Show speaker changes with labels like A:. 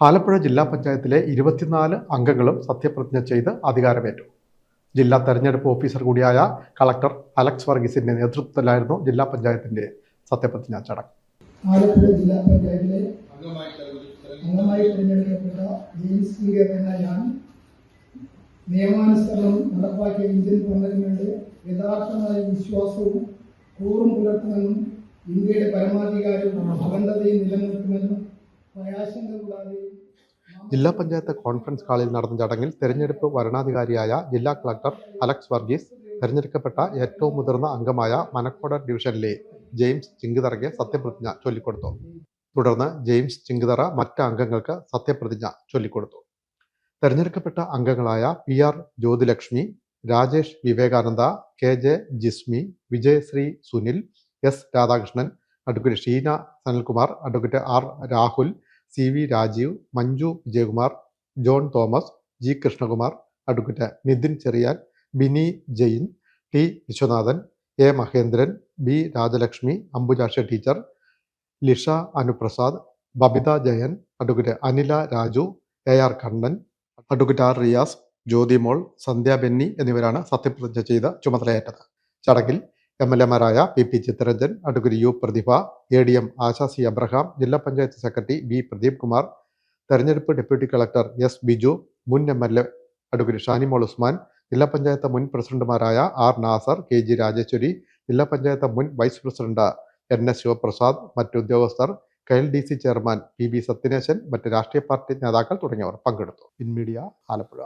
A: ആലപ്പുഴ ജില്ലാ പഞ്ചായത്തിലെ 24 അംഗങ്ങളും സത്യപ്രതിജ്ഞ ചെയ്ത് അധികാരമേറ്റു. ജില്ലാ തെരഞ്ഞെടുപ്പ് ഓഫീസർ കൂടിയായ കളക്ടർ അലക്സ് വർഗീസിന്റെ നേതൃത്വത്തിലായിരുന്നു ജില്ലാ പഞ്ചായത്തിന്റെ സത്യപ്രതിജ്ഞാ ചടങ്ങ്.
B: ആലപ്പുഴ ജില്ലാ പഞ്ചായത്തിലെ അംഗമായി തിരഞ്ഞെടുക്കപ്പെട്ട ജെയിംസ് സിംഗർ എന്ന ഞാൻ നിയമാനുസരണം നടപ്പാക്കിയ ഇന്ത്യൻ ഭരണഘടനയുടെ യഥാർത്ഥമായ വിശ്വാസവും കൂറും പുലർത്തുമെന്നും ഇന്ത്യയുടെ പരമാധികാരവും അഖണ്ഡതയും നിലനിർത്തുമെന്നും പ്രയാസങ്ങൾ കൂടാതെ
A: ജില്ലാ പഞ്ചായത്ത് കോൺഫറൻസ് ഹാളിൽ നടന്ന ചടങ്ങിൽ തെരഞ്ഞെടുപ്പ് വരണാധികാരിയായ ജില്ലാ കളക്ടർ അലക്സ് വർഗീസ് തെരഞ്ഞെടുക്കപ്പെട്ട ഏറ്റവും മുതിർന്ന അംഗമായ മനക്കോട് ഡിവിഷനിലെ ജെയിംസ് ചിങ്കിതറയ്ക്ക് സത്യപ്രതിജ്ഞ ചൊല്ലിക്കൊടുത്തു. തുടർന്ന് ജെയിംസ് ചിങ്കിതറ മറ്റ് അംഗങ്ങൾക്ക് സത്യപ്രതിജ്ഞ ചൊല്ലിക്കൊടുത്തു. തെരഞ്ഞെടുക്കപ്പെട്ട അംഗങ്ങളായ PR Jyothilakshmi, Rajesh Vivekananda, KJ Jismi, Vijayasree Sunil, S Radhakrishnan, advocate Sheena Sanalkumar, advocate R Rahul, CV Rajeev, Manju Vijayakumar, John Thomas, G Krishnakumar, advocate Nithin Cheriyan, Bini Jain, T Viswanathan, A Mahendran, B Rajalakshmi, Ambujaksha teacher, Lisha Anuprasad, Babitha Jayan, advocate Anila Raju, AR Kannan, advocate R Riyas, Jyothimol, Sandhya Benny എന്നിവരാണ് സത്യപ്രതിജ്ഞ ചെയ്ത് ചുമതലയേറ്റത്. ചടങ്ങിൽ MLA മാരായ PP Chitharanjan, advocate U Prathibha, ADM Asha C Abraham, ജില്ലാ പഞ്ചായത്ത് സെക്രട്ടറി B പ്രദീപ് കുമാർ, തെരഞ്ഞെടുപ്പ് ഡെപ്യൂട്ടി കളക്ടർ S ബിജു, മുൻ MLA advocate Shanimol Usman, ജില്ലാ പഞ്ചായത്ത് മുൻ പ്രസിഡന്റുമാരായ R നാസർ, KG രാജേശ്വരി, ജില്ലാ പഞ്ചായത്ത് മുൻ വൈസ് പ്രസിഡന്റ് NS ശിവപ്രസാദ്, മറ്റു ഉദ്യോഗസ്ഥർ, KLDC ചെയർമാൻ PB സത്യനേശൻ, മറ്റ് രാഷ്ട്രീയ പാർട്ടി നേതാക്കൾ തുടങ്ങിയവർ പങ്കെടുത്തു. In media Alappuzha.